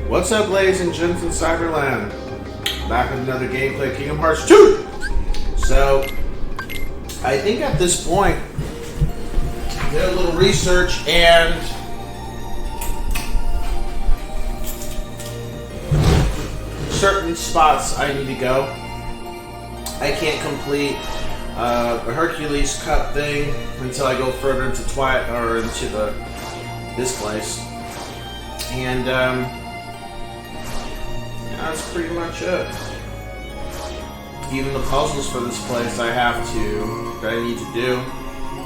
What's up, ladies and gents in Cyberland? Back with another gameplay of Kingdom Hearts 2! So, I think at this point, did a little research and certain spots I need to go. I can't complete a Hercules Cup thing until I go further into Twilight or into this place. And that's pretty much it. Even the puzzles for this place that I need to do.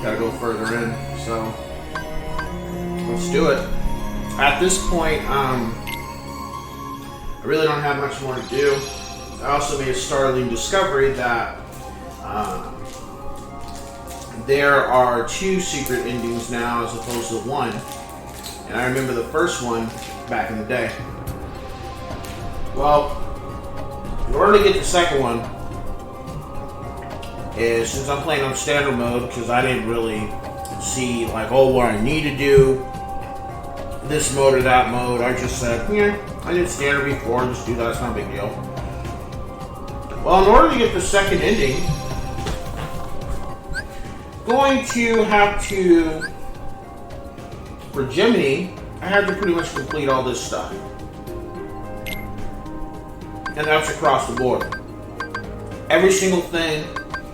Gotta go further in, so let's do it. At this point, I really don't have much more to do. I also made a startling discovery that there are 2 secret endings now as opposed to 1. And I remember the first one back in the day. Well, in order to get the second one, is since I'm playing on standard mode, because I didn't really see like, oh, what I need to do, this mode or that mode, I just said, yeah, I did standard before, just do that, it's not a big deal. Well, in order to get the second ending, going to have to, for Jiminy, I had to pretty much complete all this stuff. And that's across the board. Every single thing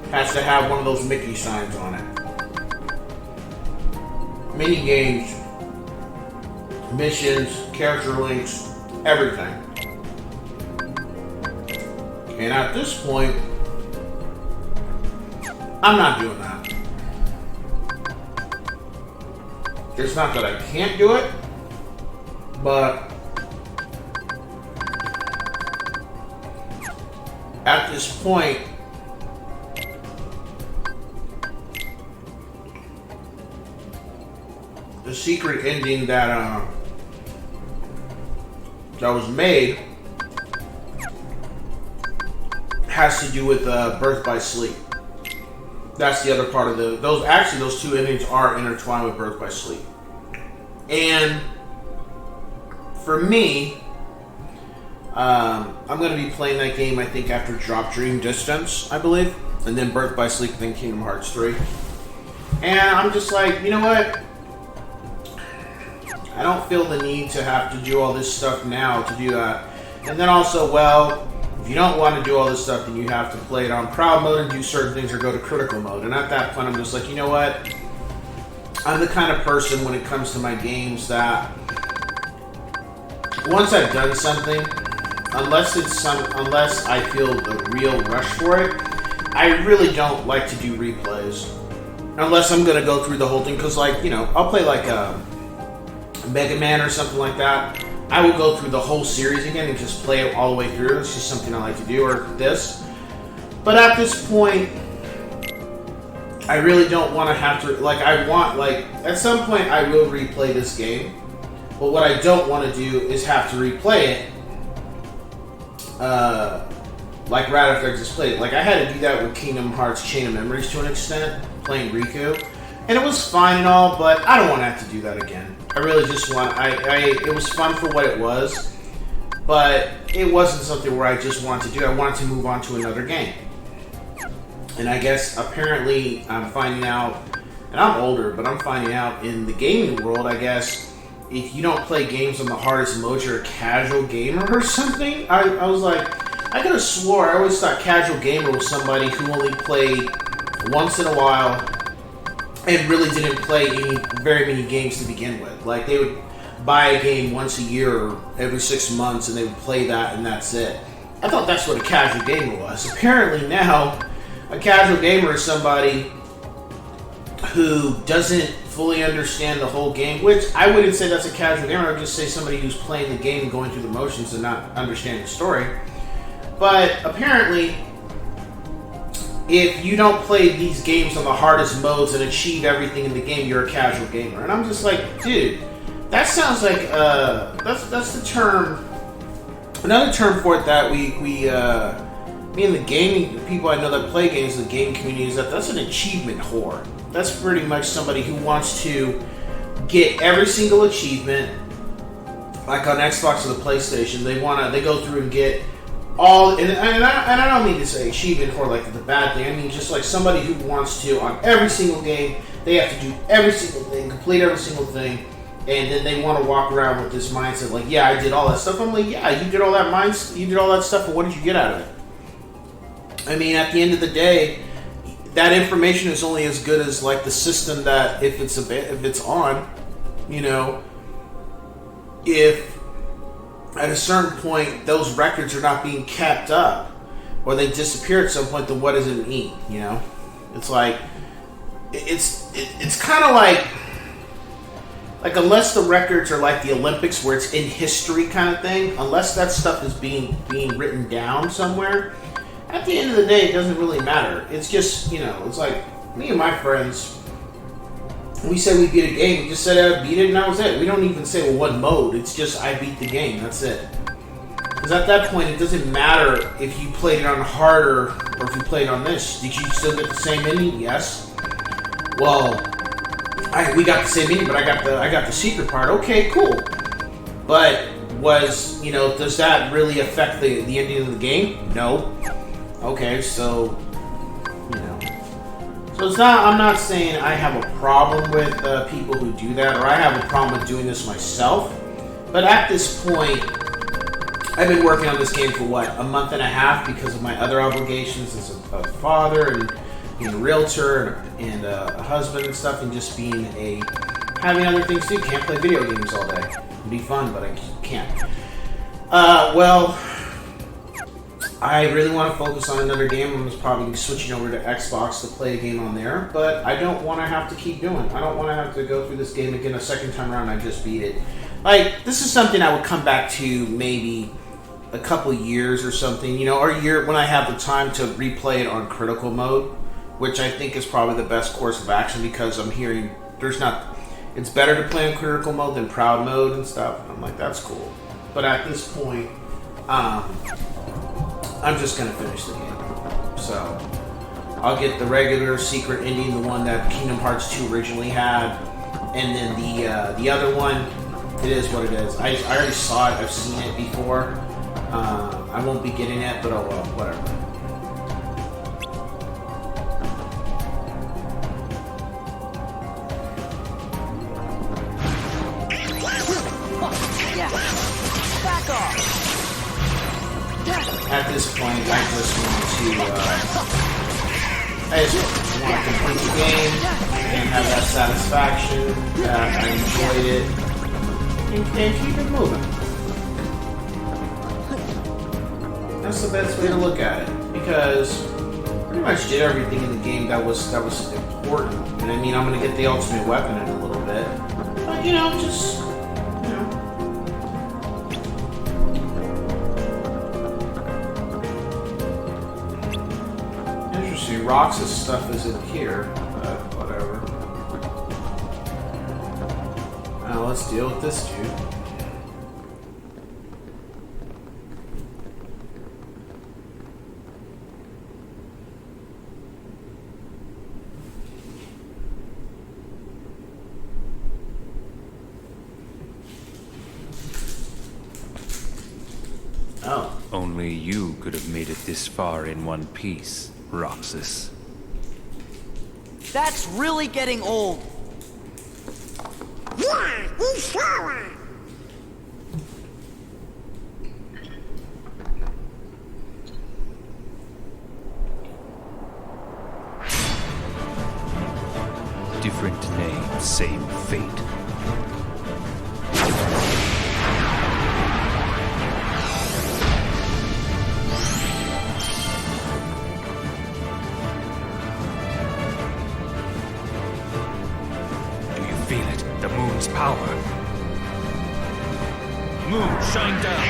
has to have one of those Mickey signs on it. Mini games, missions, character links, everything. And at this point, I'm not doing that. It's not that I can't do it, but at this point, the secret ending that was made has to do with Birth by Sleep. That's the other part of those 2 endings are intertwined with Birth by Sleep. And for me, I'm going to be playing that game, I think, after Drop Dream Distance, I believe. And then Birth by Sleep, then Kingdom Hearts 3. And I'm just like, you know what? I don't feel the need to have to do all this stuff now to do that. And then also, well, if you don't want to do all this stuff, then you have to play it on proud mode and do certain things or go to critical mode. And at that point, I'm just like, you know what? I'm the kind of person when it comes to my games that once I've done something, unless I feel the real rush for it, I really don't like to do replays. Unless I'm gonna go through the whole thing, because like, you know, I'll play like Mega Man or something like that. I will go through the whole series again and just play it all the way through. It's just something I like to do, or this. But at this point, I really don't want to have to, like, at some point I will replay this game. But what I don't want to do is have to replay it, like right after I just played it. Like, I had to do that with Kingdom Hearts Chain of Memories to an extent, playing Riku. And it was fine and all, but I don't want to have to do that again. I really just want, it was fun for what it was, but it wasn't something where I just wanted to do. I wanted to move on to another game. And I guess, apparently, I'm finding out, and I'm older, but I'm finding out in the gaming world, I guess, if you don't play games on the hardest mode, you're a casual gamer or something. I was like, I could have swore, I always thought casual gamer was somebody who only played once in a while and really didn't play very many games to begin with. Like, they would buy a game once a year or every 6 months and they would play that and that's it. I thought that's what a casual gamer was. Apparently now, a casual gamer is somebody who doesn't fully understand the whole game, which I wouldn't say that's a casual gamer. I would just say somebody who's playing the game and going through the motions and not understanding the story. But apparently, if you don't play these games on the hardest modes and achieve everything in the game, you're a casual gamer. And I'm just like, dude, that sounds like that's the term. Another term for it that me and the gaming people I know that play games in the gaming community is that's an achievement whore. That's pretty much somebody who wants to get every single achievement, like on Xbox or the PlayStation. They go through and get all, and I don't mean to say achievement whore like the bad thing. I mean just like somebody who wants to, on every single game, they have to do every single thing, complete every single thing, and then they want to walk around with this mindset like, yeah, I did all that stuff. I'm like, yeah, you did all that stuff, and what did you get out of it? I mean, at the end of the day, that information is only as good as like the system that if it's on, you know, if at a certain point those records are not being kept up or they disappear at some point, then what does it mean? You know, it's like it's kind of like unless the records are like the Olympics where it's in history kind of thing, unless that stuff is being written down somewhere. At the end of the day, it doesn't really matter. It's just, you know, it's like me and my friends, we say we beat a game, we just said I beat it and that was it. We don't even say, well, what mode? It's just I beat the game, that's it. Because at that point, it doesn't matter if you played it on harder or if you played on this. Did you still get the same ending? Yes. Well, we got the same ending, but I got the secret part. Okay, cool. But does that really affect the ending of the game? No. Okay, so, you know. So it's not, I'm not saying I have a problem with people who do that, or I have a problem with doing this myself. But at this point, I've been working on this game for a month and a half because of my other obligations as a father and being a realtor and a husband and stuff, and just having other things to do. Can't play video games all day. It'd be fun, but I can't. I really want to focus on another game. I'm just probably switching over to Xbox to play a game on there, but I don't want to have to keep doing. I don't want to have to go through this game again a second time around. I just beat it. Like, this is something I would come back to maybe a couple years or something, you know, or a year when I have the time to replay it on critical mode, which I think is probably the best course of action because I'm hearing it's better to play on critical mode than proud mode and stuff. And I'm like, that's cool. But at this point, I'm just going to finish the game. So, I'll get the regular secret ending, the one that Kingdom Hearts 2 originally had. And then the other one, it is what it is. I already saw it. I've seen it before. I won't be getting it, but oh well, whatever. At this point, I just want to complete the game and have that satisfaction that I enjoyed it and keep it moving. That's the best way to look at it, because I pretty much did everything in the game that was important. And I mean, I'm gonna get the ultimate weapon in a little bit. But, you know, just, you know. Interesting. Roxas stuff is in here, but whatever. Now let's deal with this dude. Oh. Only you could have made it this far in one piece, Roxas. That's really getting old. Yeah, he's Sora. Different name, same fate. Feel it, the moon's power. Moon, shine down.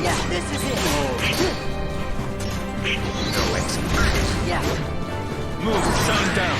Yeah, this is it. No exit. Yeah. Move, shine down.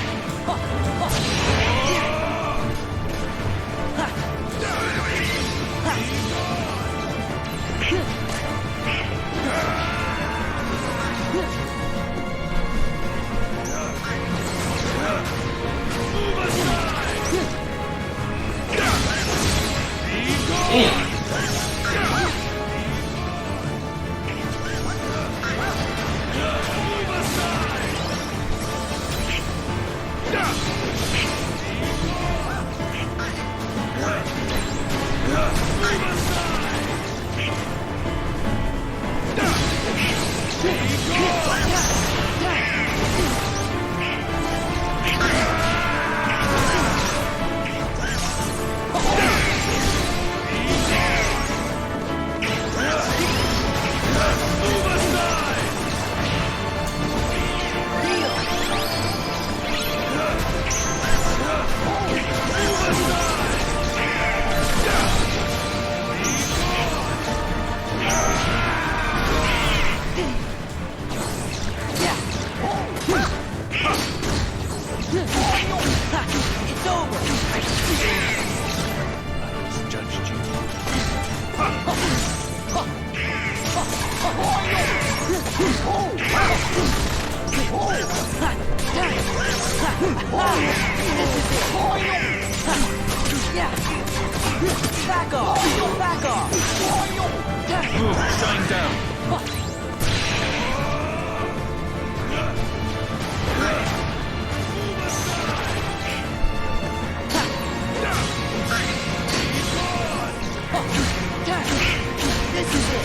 It's over. I judged you. Back off! Back off! Move, shine down. This is it.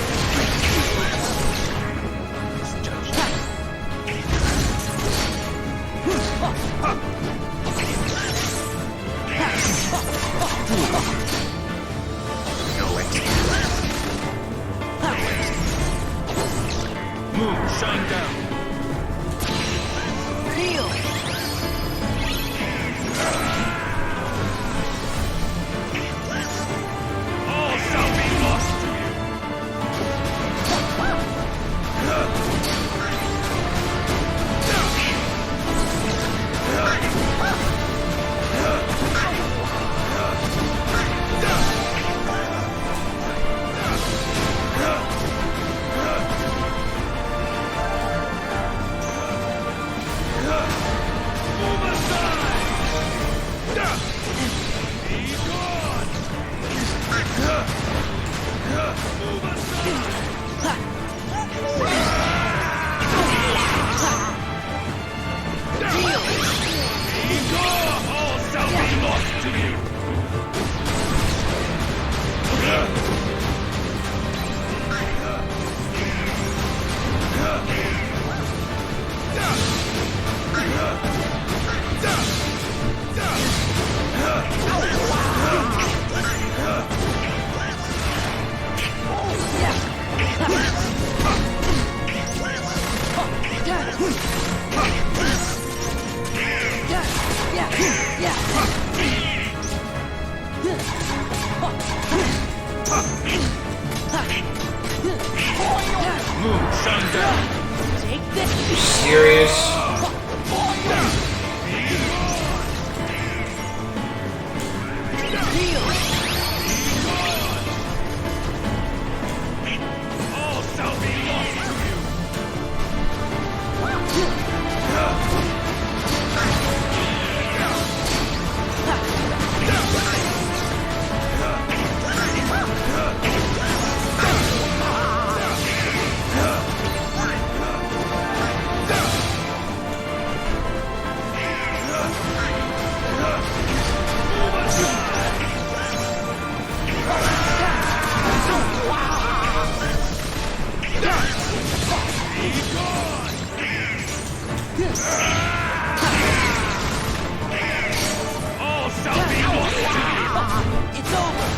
Moon, sun down. Take this. You serious? All shall be lost to you. All shall be lost to you. It's over.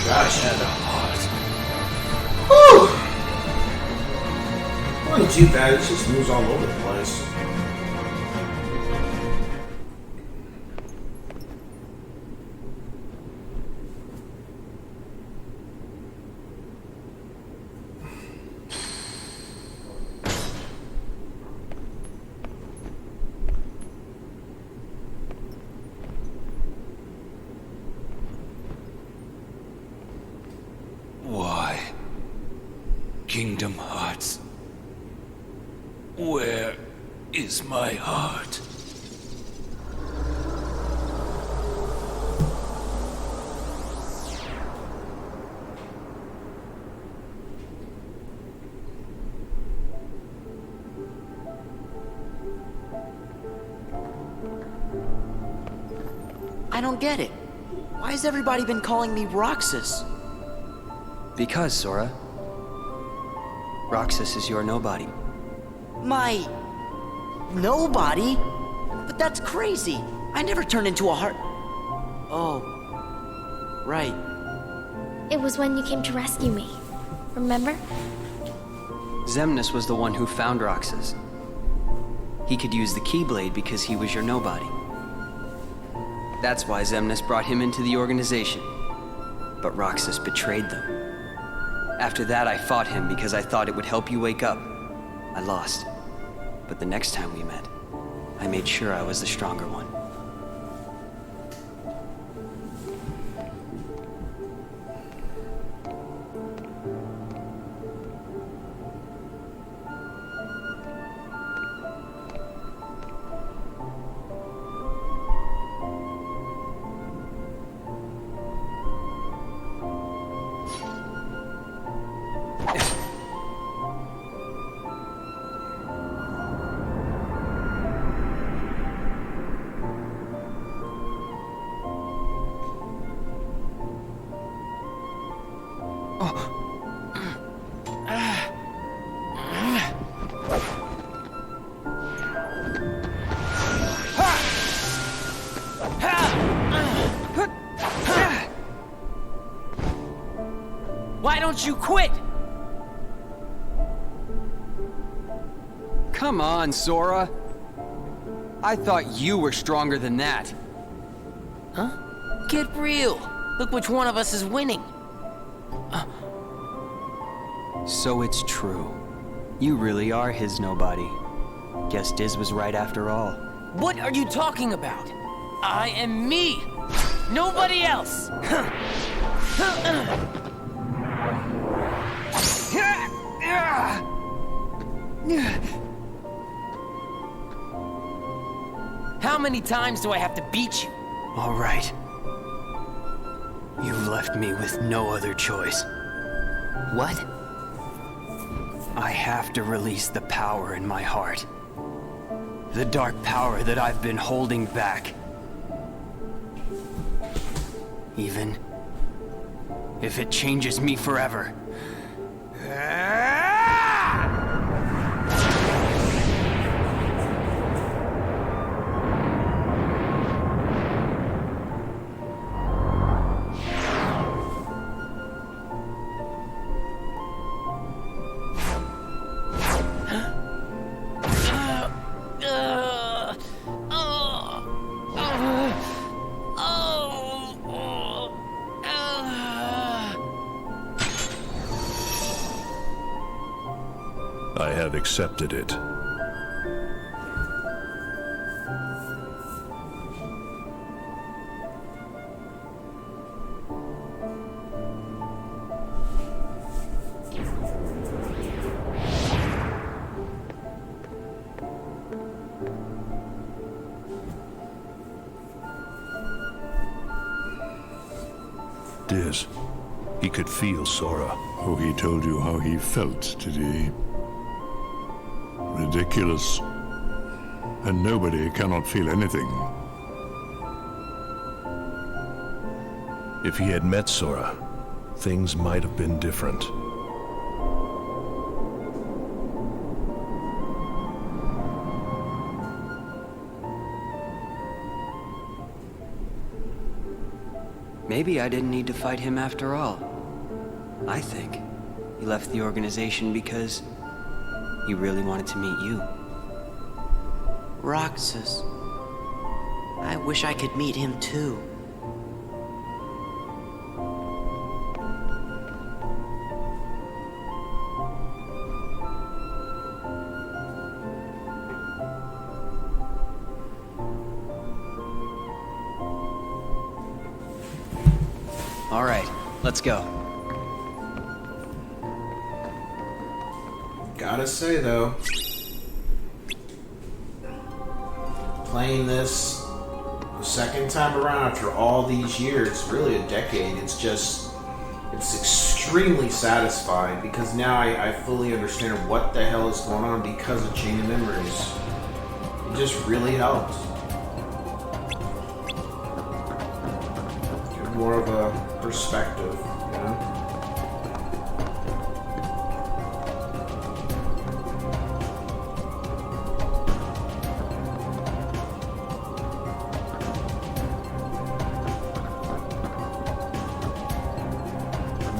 Gotcha. Whew! Wasn't too bad, it just moves all over the place. Why? Kingdom Hearts. Where is my heart? I don't get it. Why has everybody been calling me Roxas? Because, Sora. Roxas is your nobody. My... nobody? But that's crazy. I never turned into a heart... Oh. Right. It was when you came to rescue me. Remember? Xemnas was the one who found Roxas. He could use the Keyblade because he was your nobody. That's why Xemnas brought him into the organization. But Roxas betrayed them. After that, I fought him because I thought it would help you wake up. I lost. But the next time we met, I made sure I was the stronger one. Why don't you quit? Come on, Sora. I thought you were stronger than that. Huh? Get real. Look which one of us is winning. So it's true. You really are his nobody. Guess Diz was right after all. What are you talking about? I am me. Nobody else. How many times do I have to beat you? All right. You've left me with no other choice. What? I have to release the power in my heart. The dark power that I've been holding back. Even if it changes me forever. I have accepted it. Diz, he could feel Sora. Oh, he told you how he felt, did he? Ridiculous. And nobody cannot feel anything. If he had met Sora, things might have been different. Maybe I didn't need to fight him after all. I think he left the organization because he really wanted to meet you. Roxas. I wish I could meet him too. All right, let's go. Gotta say though, playing this the second time around after all these years, really a decade, it's extremely satisfying because now I fully understand what the hell is going on because of Chain of Memories. It just really helps. Give more of a perspective, you know?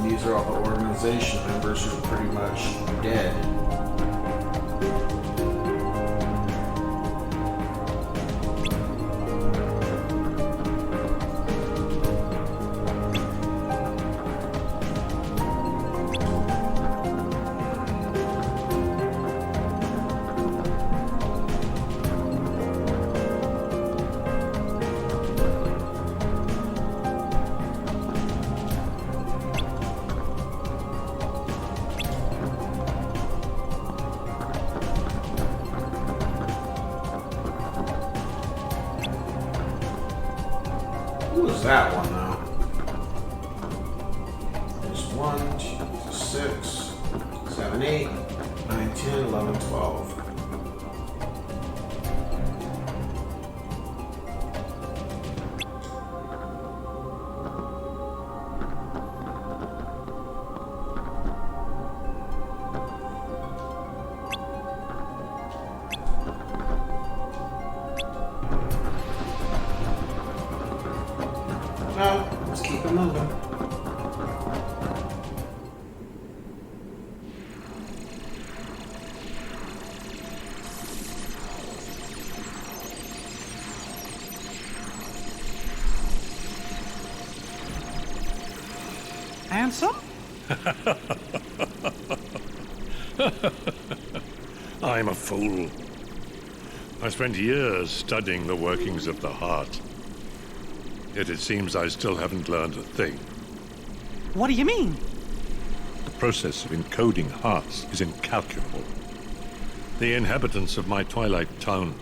These are all the organization members who are pretty much dead. Who was that one now? There's 1, 2, 6, 7, 8, 9, 10, 11, 12. No, let's keep it moving. Handsome? I'm a fool. I spent years studying the workings of the heart. Yet it seems I still haven't learned a thing. What do you mean? The process of encoding hearts is incalculable. The inhabitants of my Twilight town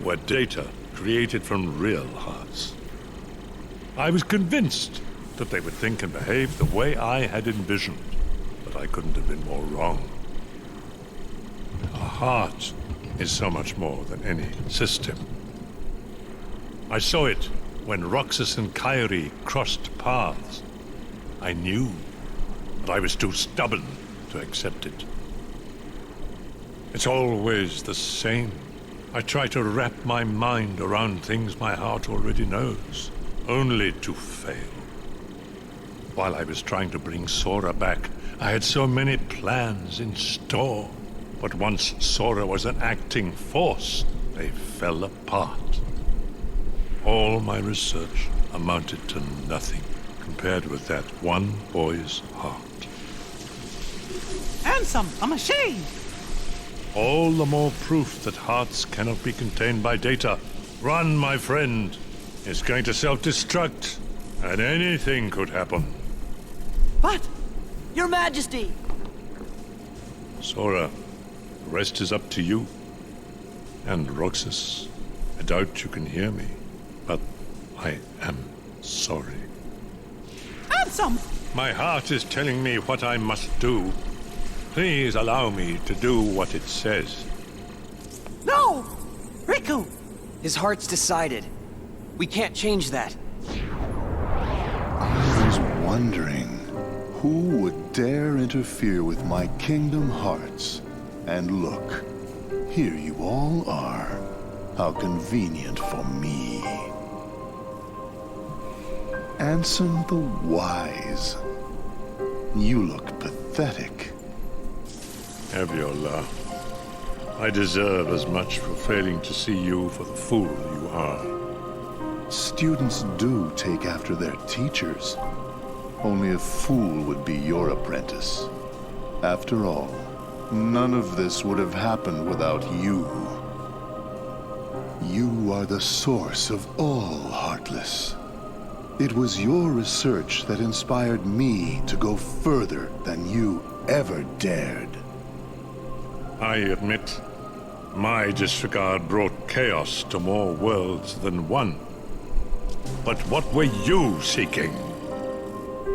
were data created from real hearts. I was convinced that they would think and behave the way I had envisioned, but I couldn't have been more wrong. A heart is so much more than any system. I saw it when Roxas and Kairi crossed paths. I knew, but I was too stubborn to accept it. It's always the same. I try to wrap my mind around things my heart already knows, only to fail. While I was trying to bring Sora back, I had so many plans in store. But once Sora was an acting force, they fell apart. All my research amounted to nothing compared with that one boy's heart. Handsome, I'm ashamed. All the more proof that hearts cannot be contained by data. Run, my friend. It's going to self-destruct, and anything could happen. But, Your Majesty! Sora, the rest is up to you. And Roxas, I doubt you can hear me, but I am sorry. Handsome! My heart is telling me what I must do. Please allow me to do what it says. No! Riku! His heart's decided. We can't change that. I was wondering who would dare interfere with my kingdom hearts. And look, here you all are. How convenient for me. Ansem the Wise. You look pathetic. Have your laugh. I deserve as much for failing to see you for the fool you are. Students do take after their teachers. Only a fool would be your apprentice. After all, none of this would have happened without you. You are the source of all Heartless. It was your research that inspired me to go further than you ever dared. I admit, my disregard brought chaos to more worlds than one. But what were you seeking?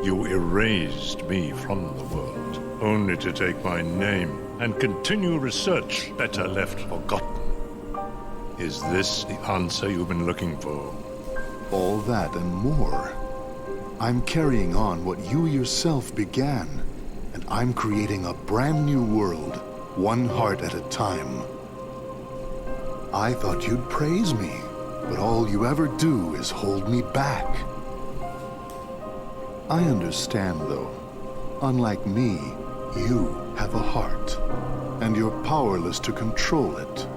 You erased me from the world, only to take my name and continue research better left forgotten. Is this the answer you've been looking for? All that and more. I'm carrying on what you yourself began, and I'm creating a brand new world, one heart at a time. I thought you'd praise me, but all you ever do is hold me back. I understand, though. Unlike me, you have a heart, and you're powerless to control it.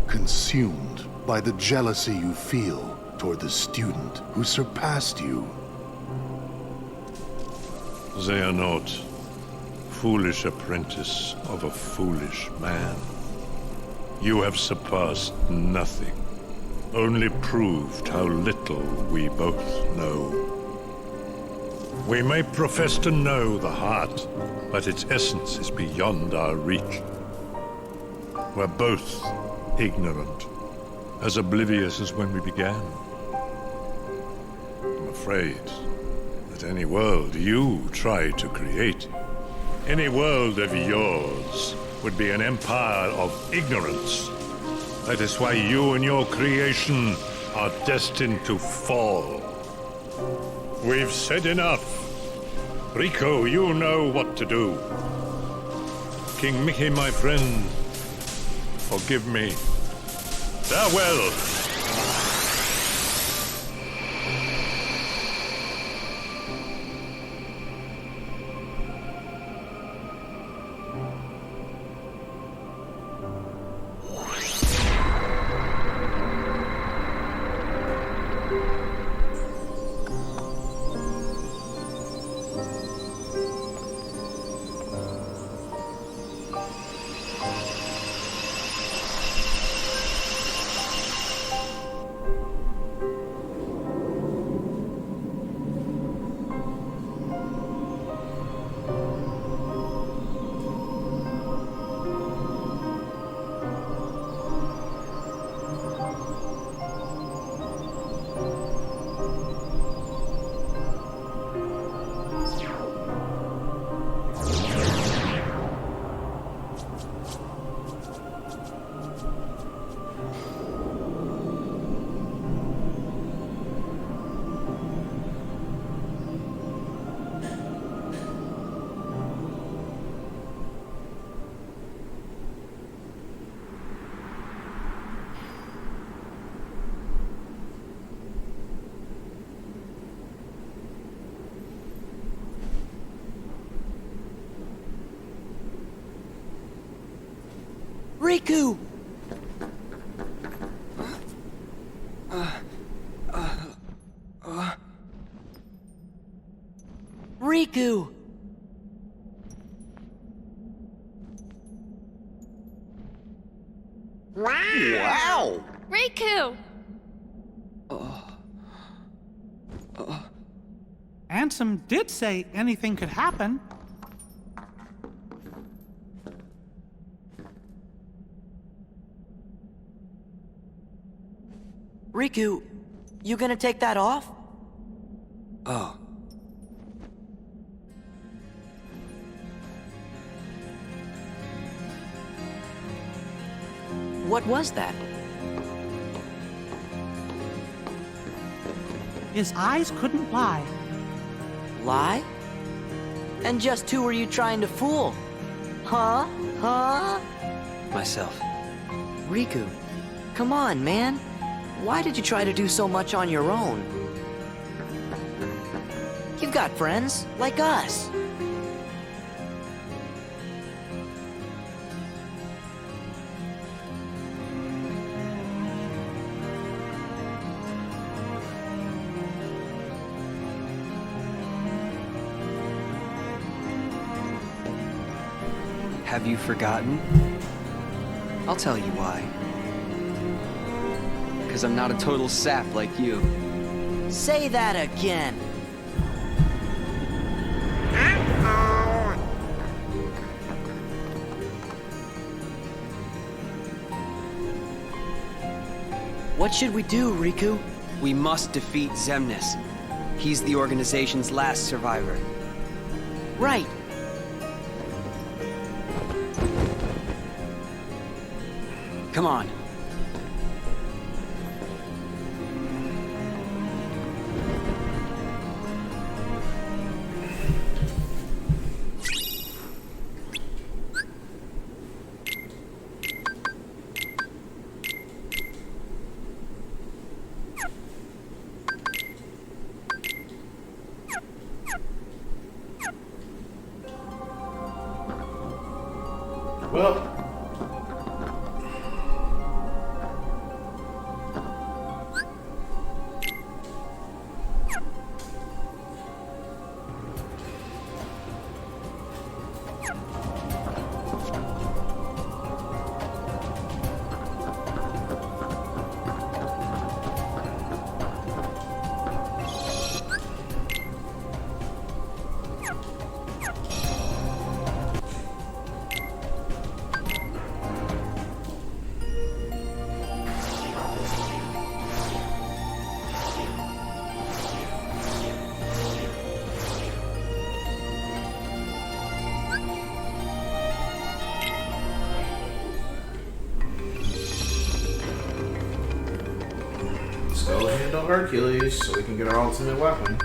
Consumed by the jealousy you feel toward the student who surpassed you. Xehanort, foolish apprentice of a foolish man. You have surpassed nothing, only proved how little we both know. We may profess to know the heart, but its essence is beyond our reach. We're both ignorant, as oblivious as when we began. I'm afraid that any world you try to create, any world of yours, would be an empire of ignorance. That is why you and your creation are destined to fall. We've said enough. Rico, you know what to do. King Mickey, my friend, forgive me. Farewell! Riku! Riku! Wow! Riku! Ansem did say anything could happen. Riku, you gonna take that off? Oh. What was that? His eyes couldn't lie. Lie? And just who were you trying to fool? Huh? Huh? Myself. Riku, come on, man. Why did you try to do so much on your own? You've got friends, like us. Have you forgotten? I'll tell you why. Because I'm not a total sap like you. Say that again. What should we do, Riku? We must defeat Xemnas. He's the organization's last survivor. Right. Come on. Well, let's go handle Hercules so we can get our ultimate weapon.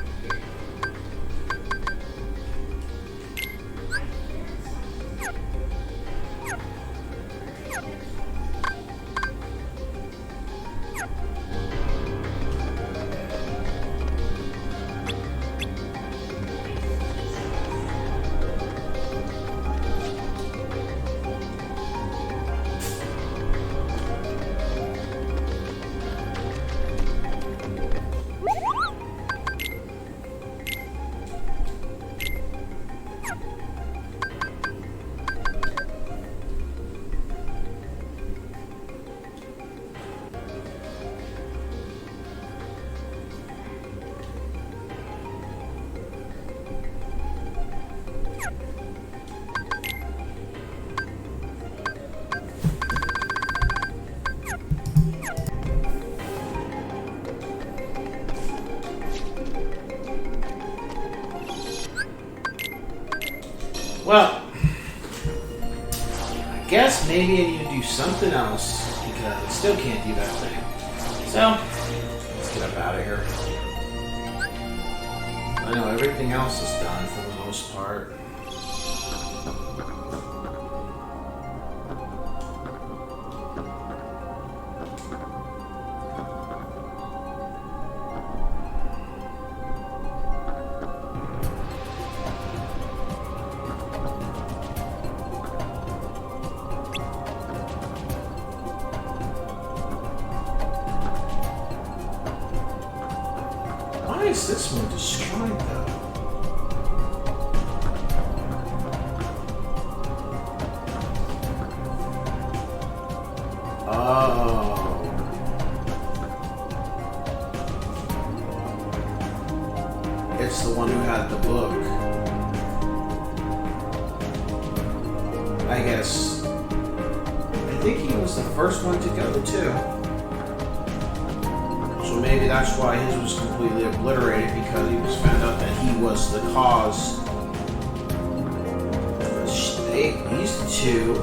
Well, I guess maybe I need to do something else because I still can't do that thing. So, let's get up out of here. I know everything else is done for the most part. Why is this one destroyed though? Oh. It's the one who had the book. I guess. I think he was the first one to go too. So maybe that's why his was completely obliterated, because he was found out that he was the cause. These two,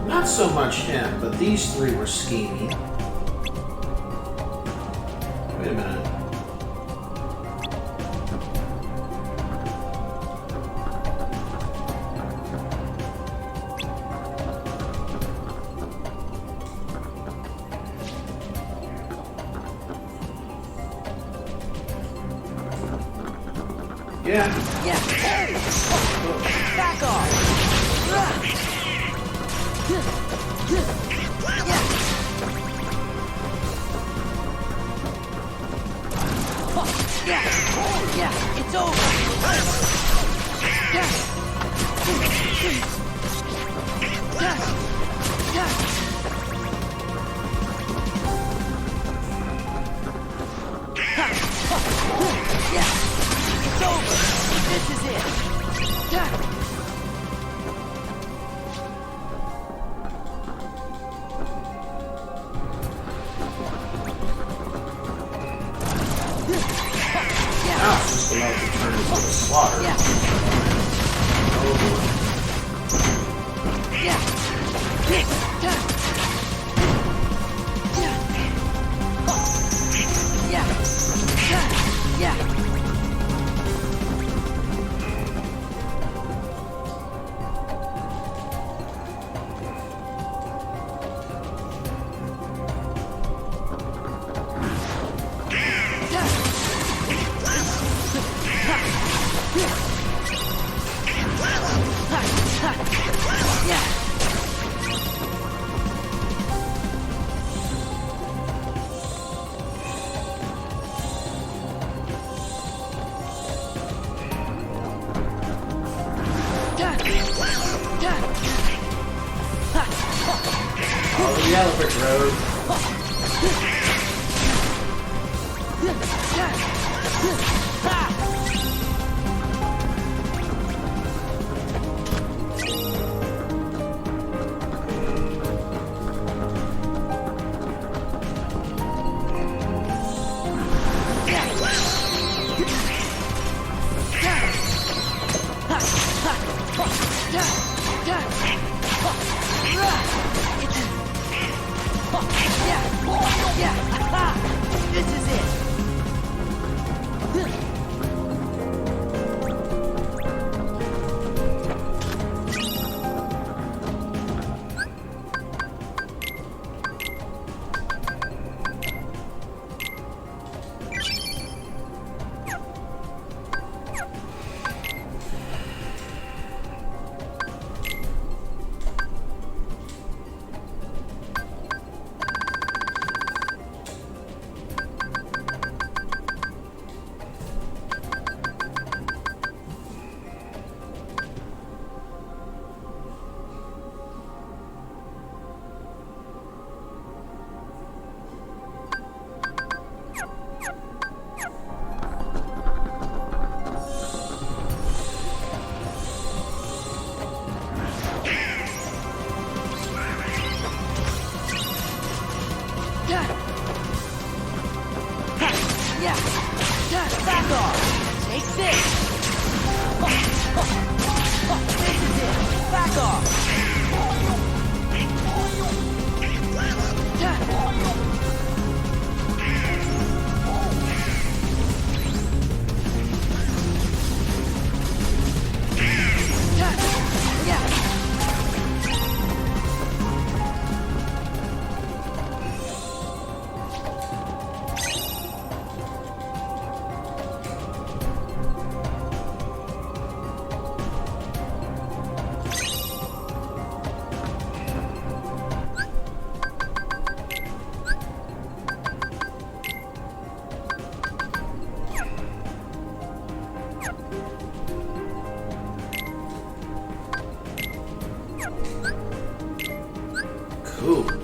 not so much him, but these three were scheming. Wait a minute. Yeah. Yeah. Back off. Yeah, it's over. Yeah, it's over. This is it. Just about to turn into a slaughter. Yeah. Oh boy. Yeah. Oh, the elephant road. This is it. Ooh.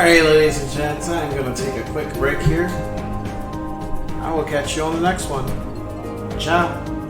Alright, ladies and gents, I'm going to take a quick break here. I will catch you on the next one. Ciao.